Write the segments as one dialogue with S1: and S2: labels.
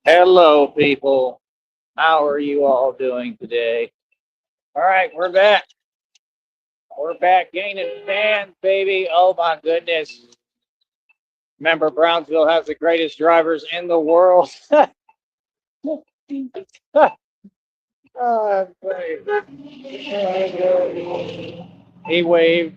S1: Hello, people. How are you all doing today? All right, we're back. We're back gaining fans, baby. Oh my goodness. Remember, Brownsville has the greatest drivers in the world. Oh, he waved.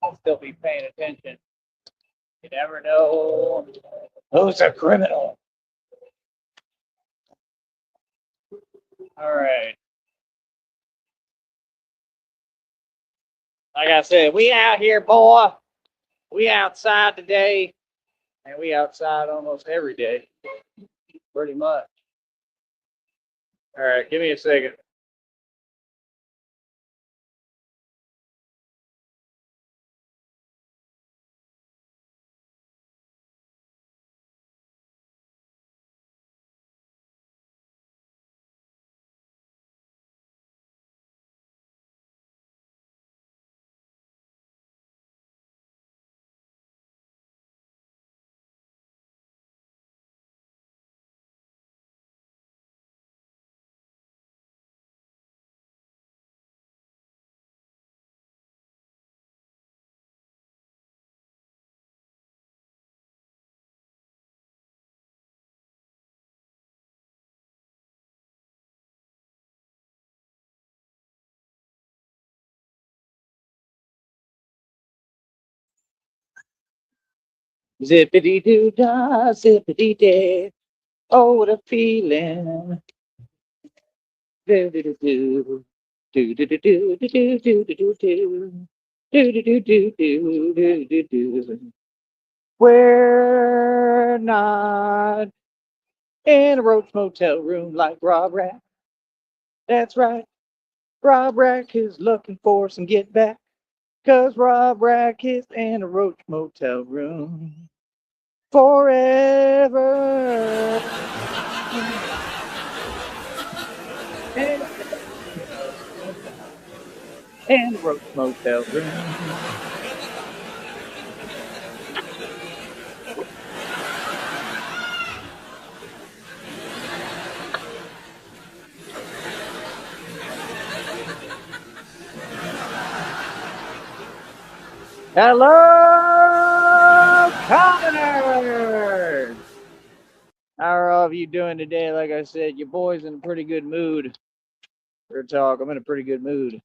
S1: I'll still be paying attention. You never know who's a criminal. All right. Like I said, we out here, boy. We outside today, and we outside almost every day, pretty much. All right, give me a second. Zippity doo dah, zippity day. Oh, what a feeling. Do do do do. Do do do do do do do do do do. Do do do do do do do do. We're not in a Roach Motel room like Rob Rack. That's right. Rob Rack is looking for some get back. Cause Rob Rack is in a Roach Motel room forever. And the Roach Motel room. Hello, commoners! How are all of you doing today? Like I said, your boy's in a pretty good mood for a talk. I'm in a pretty good mood.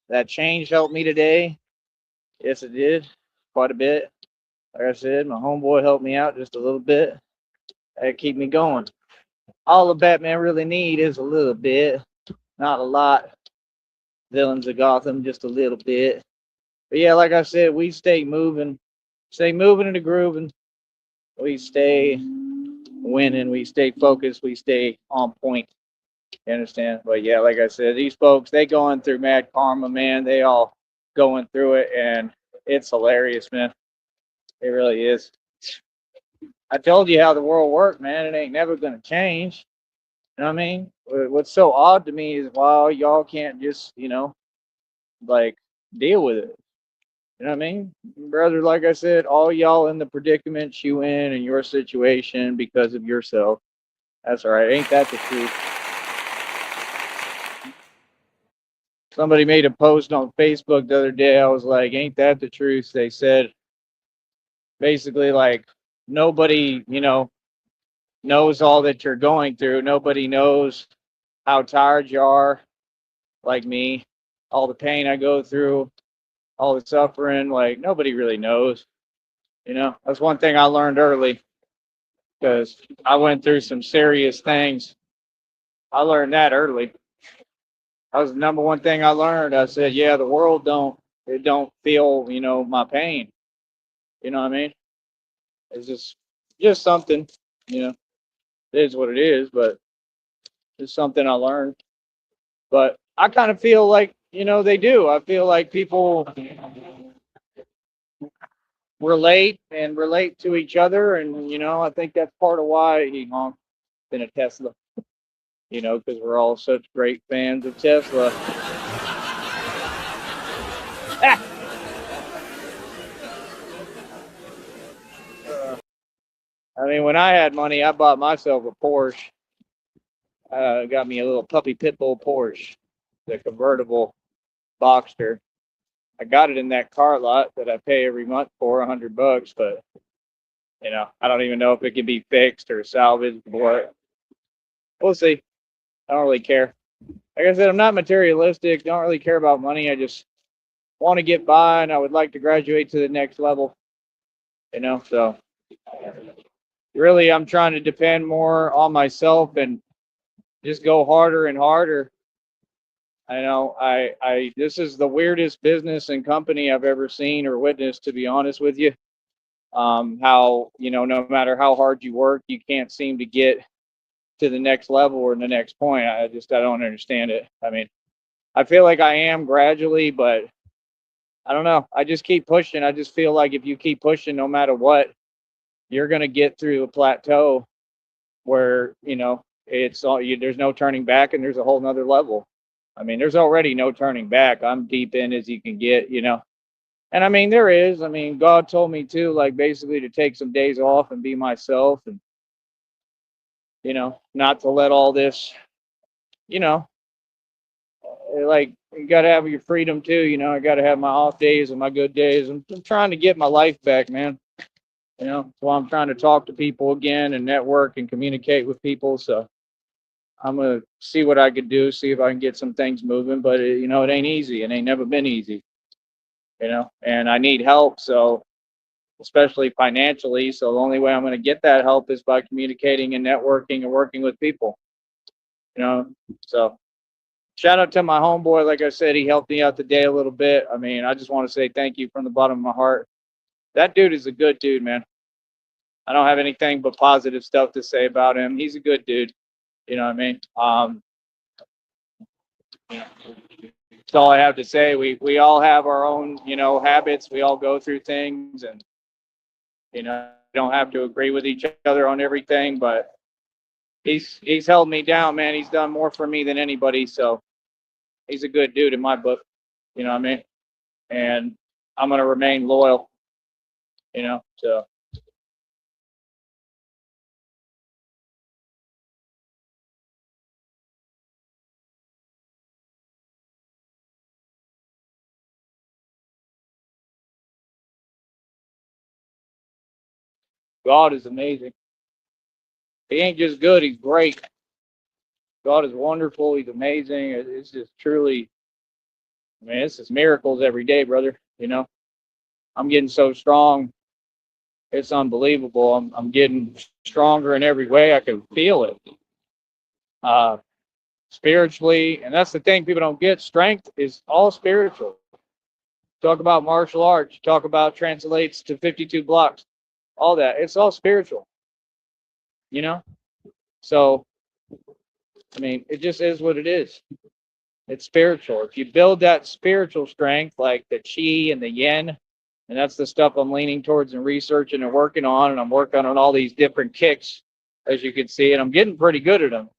S1: That change helped me today. Yes, it did. Quite a bit. Like I said, my homeboy helped me out just a little bit. That keep me going. All the Batman really need is a little bit, not a lot. Villains of Gotham, just a little bit. But yeah, like I said, we stay moving and grooving. We stay winning. We stay focused. We stay on point. You understand? But yeah, like I said, these folks, they going through mad karma, man. They all going through it, and it's hilarious, man. It really is. I told you how the world worked, man. It ain't never gonna change. You know what I mean? What's so odd to me is why y'all can't just, like deal with it. You know what I mean? Brother, like I said, all y'all in the predicament you in your situation because of yourself. That's all right. Ain't that the truth? Somebody made a post on Facebook the other day. I was like, ain't that the truth? They said basically like nobody, knows all that you're going through. Nobody knows how tired you are, like me, all the pain I go through, all the suffering. Like nobody really knows. That's one thing I learned early because I went through some serious things. I learned that early. That was the number one thing I learned. I said, yeah, the world don't feel, my pain. You know what I mean? It's just something, you know, it is what it is, but it's something I learned. But I kind of feel like, they do. I feel like people relate to each other. And, I think that's part of why he honked in a Tesla, because we're all such great fans of Tesla. I mean, when I had money, I bought myself a Porsche. Got me a little puppy pit bull Porsche, the convertible Boxster. I got it in that car lot that I pay every month for $100, but I don't even know if it can be fixed or salvaged. What? We'll see. I don't really care. Like I said, I'm not materialistic. Don't really care about money. I just want to get by, and I would like to graduate to the next level. So really, I'm trying to depend more on myself and just go harder and harder. I know this is the weirdest business and company I've ever seen or witnessed, to be honest with you. How, no matter how hard you work, you can't seem to get to the next level or the next point. I don't understand it. I mean, I feel like I am gradually, but I don't know. I just keep pushing. I just feel like if you keep pushing, no matter what, you're going to get through a plateau where, it's all there's no turning back and there's a whole nother level. I mean, there's already no turning back. I'm deep in as you can get, And I mean, there is. I mean, God told me to, like, basically to take some days off and be myself and, not to let all this, like, you got to have your freedom too. I got to have my off days and my good days. I'm trying to get my life back, man. So I'm trying to talk to people again and network and communicate with people. So I'm going to see what I could do, see if I can get some things moving. But, it ain't easy. It ain't never been easy, and I need help. So, especially financially. So the only way I'm going to get that help is by communicating and networking and working with people, So shout out to my homeboy. Like I said, he helped me out today a little bit. I mean, I just want to say thank you from the bottom of my heart. That dude is a good dude, man. I don't have anything but positive stuff to say about him. He's a good dude. You know what I mean? That's all I have to say. We all have our own, habits. We all go through things, and don't have to agree with each other on everything. But he's held me down, man. He's done more for me than anybody. So he's a good dude in my book. You know what I mean? And I'm gonna remain loyal. So. God is amazing. He ain't just good, he's great. God is wonderful, he's amazing. It's just truly, I mean, it's just miracles every day, brother. I'm getting so strong. It's unbelievable. I'm getting stronger in every way. I can feel it. Uh, Spiritually, and that's the thing people don't get. Strength is all spiritual. Talk about martial arts, talk about translates to 52 blocks, all that. It's all spiritual. You know? So I mean, it just is what it is. It's spiritual. If you build that spiritual strength, like the chi and the yin, and that's the stuff I'm leaning towards and researching and working on, and I'm working on all these different kicks, as you can see, and I'm getting pretty good at them.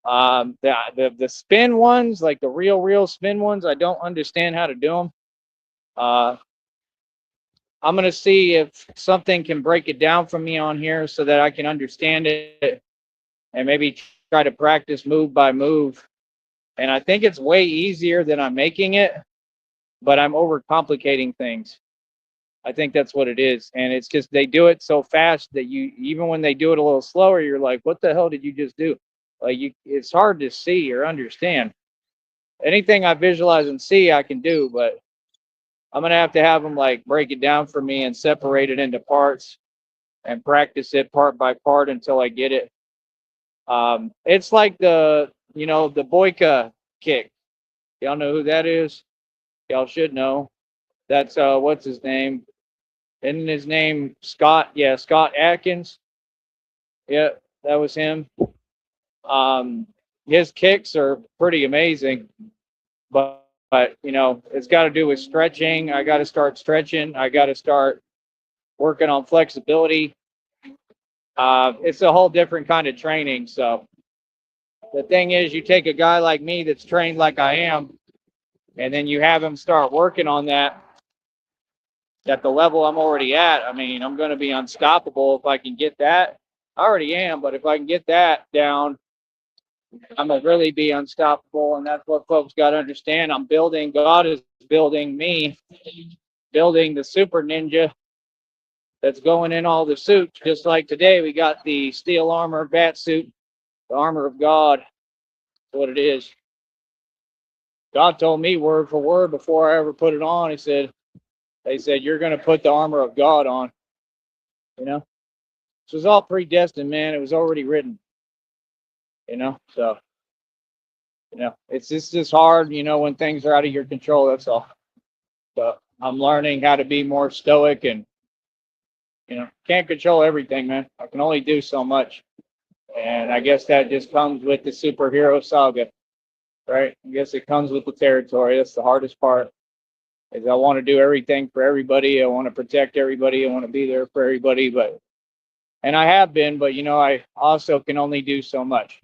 S1: The spin ones, like the real spin ones, I don't understand how to do them. I'm gonna see if something can break it down for me on here so that I can understand it and maybe try to practice move by move. And I think it's way easier than I'm making it, but I'm overcomplicating things. I think that's what it is. And it's just they do it so fast that you, even when they do it a little slower, you're like, what the hell did you just do? Like, it's hard to see or understand. Anything I visualize and see, I can do, but I'm gonna have to have them like break it down for me and separate it into parts and practice it part by part until I get it. It's like the Boyka kick. Y'all know who that is? Y'all should know. That's what's his name? Isn't his name Scott? Yeah, Scott Atkins. Yeah, that was him. Um, his kicks are pretty amazing, but it's got to do with stretching. I got to start stretching. I got to start working on flexibility. It's a whole different kind of training. So the thing is, you take a guy like me that's trained like I am, and then you have him start working on that. at the level I'm already at, I mean, I'm going to be unstoppable if I can get that. I already am, but if I can get that down, I'm going to really be unstoppable. And that's what folks got to understand. I'm building, God is building me, building the super ninja that's going in all the suits. Just like today, we got the steel armor bat suit, the armor of God. That's what it is. God told me word for word before I ever put it on. They said, you're going to put the armor of God on, you know? This was all predestined, man. It was already written, so, it's just hard, when things are out of your control. That's all. But I'm learning how to be more stoic and, can't control everything, man. I can only do so much. And I guess that just comes with the superhero saga, right? I guess it comes with the territory. That's the hardest part. Is I want to do everything for everybody. I want to protect everybody. I want to be there for everybody. And I have been, but I also can only do so much.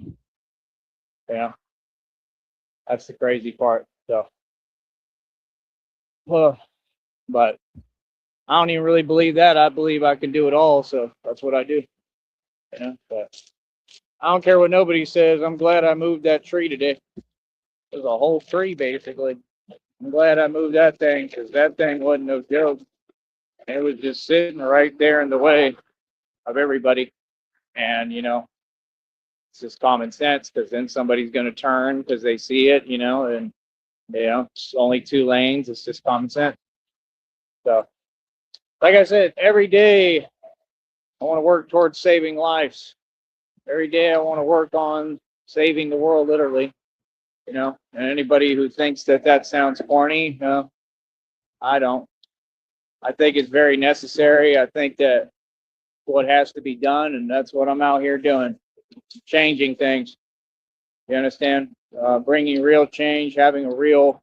S1: That's the crazy part. So, well, but I don't even really believe that. I believe I can do it all. So that's what I do. But I don't care what nobody says. I'm glad I moved that tree today. There's a whole tree basically. I'm glad I moved that thing because that thing wasn't no joke. It was just sitting right there in the way of everybody. And, it's just common sense because then somebody's going to turn because they see it, and, it's only 2 lanes. It's just common sense. So, like I said, every day I want to work towards saving lives. Every day I want to work on saving the world, literally, and anybody who thinks that sounds corny, I don't. I think it's very necessary. I think that what has to be done, and that's what I'm out here doing, changing things. You understand? Bringing real change, having a real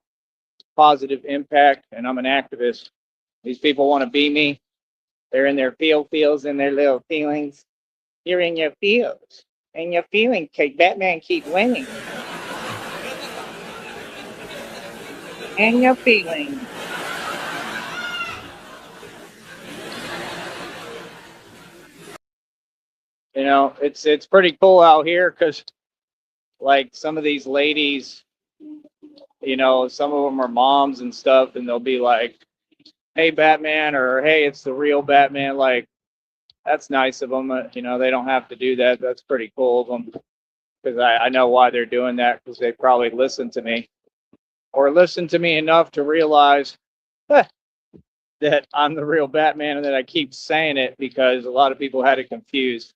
S1: positive impact, and I'm an activist. These people want to be me. They're in their feels and their little feelings. You're in your feels and your feelings. Batman keep winning. And your feelings. It's pretty cool out here because, like, some of these ladies, some of them are moms and stuff, and they'll be like, "Hey, Batman," or "Hey, it's the real Batman." Like, that's nice of them. They don't have to do that. That's pretty cool of them because I know why they're doing that because they probably listen to me or listen to me enough to realize that I'm the real Batman and that I keep saying it because a lot of people had it confused.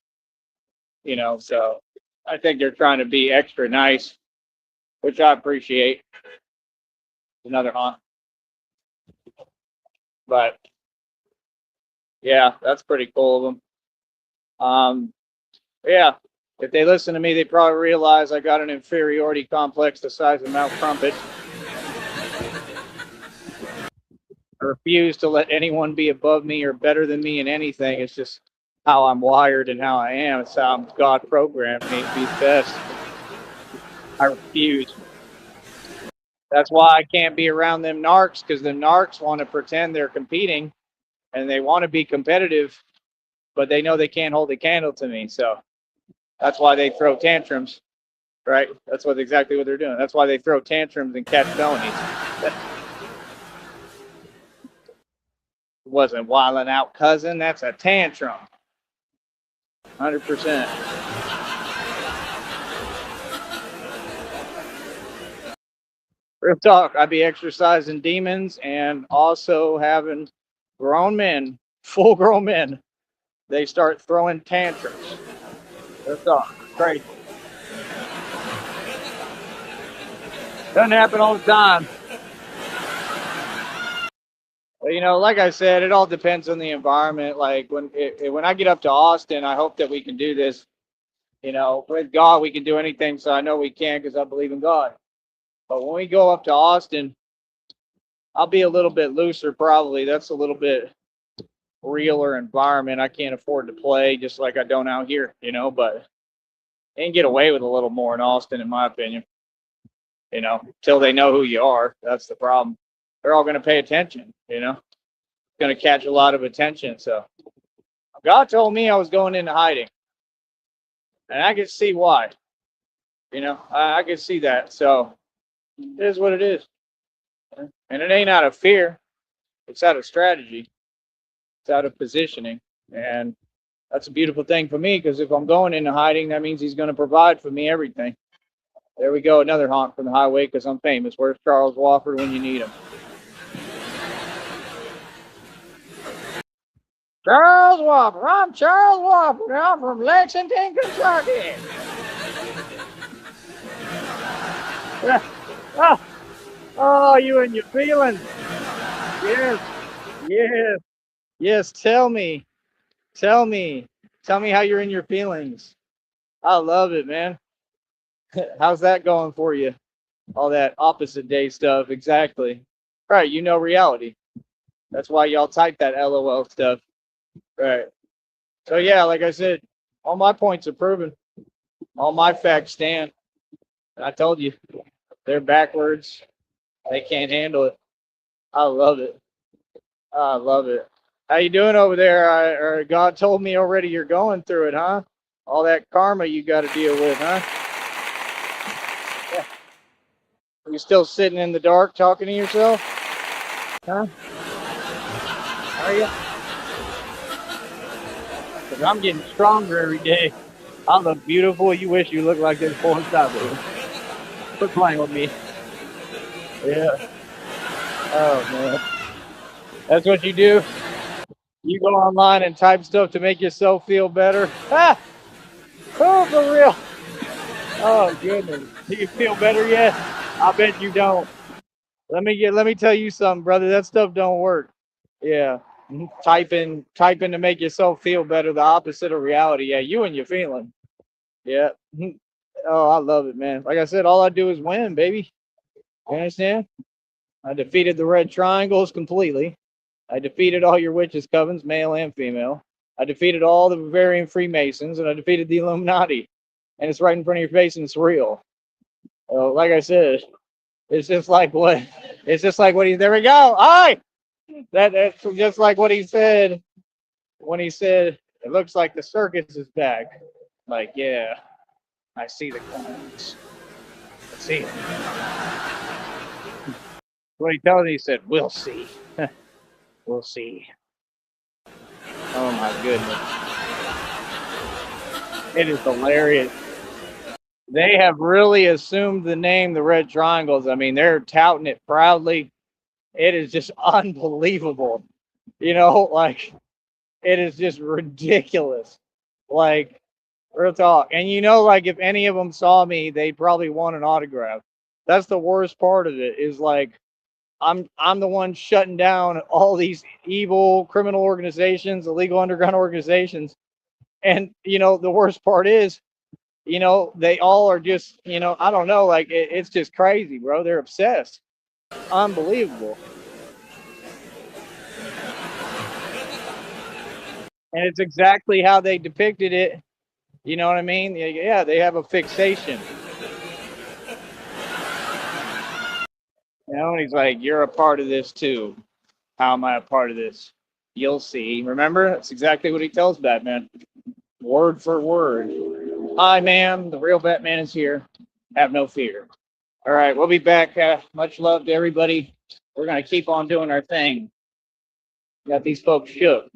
S1: So I think they're trying to be extra nice, which I appreciate. Another haunt. But yeah, that's pretty cool of them. Yeah, if they listen to me, they probably realize I got an inferiority complex the size of Mount Crumpet. I refuse to let anyone be above me or better than me in anything. It's just how I'm wired and how I am. It's how God programmed me to be the best. I refuse. That's why I can't be around them narcs, because the narcs want to pretend they're competing and they want to be competitive, but they know they can't hold a candle to me. So that's why they throw tantrums, right? That's exactly what they're doing. That's why they throw tantrums and catch felonies. Wasn't wilding out, cousin. That's a tantrum. 100%. Real talk. I'd be exercising demons and also having grown men, full grown men. They start throwing tantrums. Real talk. Crazy. Doesn't happen all the time. But, like I said, it all depends on the environment. Like when I get up to Austin, I hope that we can do this. With God, we can do anything. So I know we can because I believe in God. But when we go up to Austin, I'll be a little bit looser, probably. That's a little bit realer environment. I can't afford to play just like I don't out here, but they can get away with a little more in Austin, in my opinion. Till they know who you are. That's the problem. They're all going to pay attention, going to catch a lot of attention. So God told me I was going into hiding, and I can see why. I can see that. So it is what it is, and it ain't out of fear. It's out of strategy. It's out of positioning, and that's a beautiful thing for me because if I'm going into hiding, that means he's going to provide for me everything. There we go, another honk from the highway because I'm famous. Where's Charles Wofford when you need him? Charles Wofford. I'm Charles Wofford. I'm from Lexington, Kentucky. Oh, you and your feelings. Yes, yes, yes. Tell me how you're in your feelings. I love it, man. How's that going for you? All that opposite day stuff, exactly. Right, reality. That's why y'all type that LOL stuff. Right. So yeah, like I said, all my points are proven. All my facts stand. I told you, they're backwards. They can't handle it. I love it. I love it. How you doing over there? God told me already you're going through it, huh? All that karma you got to deal with, huh? Yeah. Are you still sitting in the dark talking to yourself? Huh? Are you? 'Cause I'm getting stronger every day. I look beautiful. You wish you looked like this porn star, baby. Quit playing with me. Yeah. Oh man. That's what you do. You go online and type stuff to make yourself feel better. Ah! Oh, for real. Oh goodness. Do you feel better yet? I bet you don't. Let me tell you something, brother. That stuff don't work. Yeah. Typing to make yourself feel better, the opposite of reality. Yeah, you and your feeling. Yeah. Oh, I love it, man. Like I said, all I do is win, baby. You understand? I defeated the red triangles completely. I defeated all your witches' covens, male and female. I defeated all the Bavarian Freemasons, and I defeated the Illuminati. And it's right in front of your face, and it's real. Like I said, it's just like what he. There we go. Hi. That's just like what he said when he said, "It looks like the circus is back." Like, yeah, I see the clowns. I see it. What he told me, he said, "We'll see. We'll see." Oh my goodness. It is hilarious. They have really assumed the name the Red Triangles. I mean, they're touting it proudly. It is just unbelievable. Like it is just ridiculous. Like real talk. And like if any of them saw me, they'd probably want an autograph. That's the worst part of it is like I'm the one shutting down all these evil criminal organizations, illegal underground organizations. And the worst part is, they all are just, I don't know, like it's just crazy, bro. They're obsessed. Unbelievable. And it's exactly how they depicted it. You know what I mean? Yeah, they have a fixation. And he's like, "You're a part of this too. How am I a part of this? You'll see." Remember? That's exactly what he tells Batman. Word for word. "Hi, ma'am. The real Batman is here. Have no fear." All right, we'll be back. Much love to everybody. We're going to keep on doing our thing. Got these folks shook.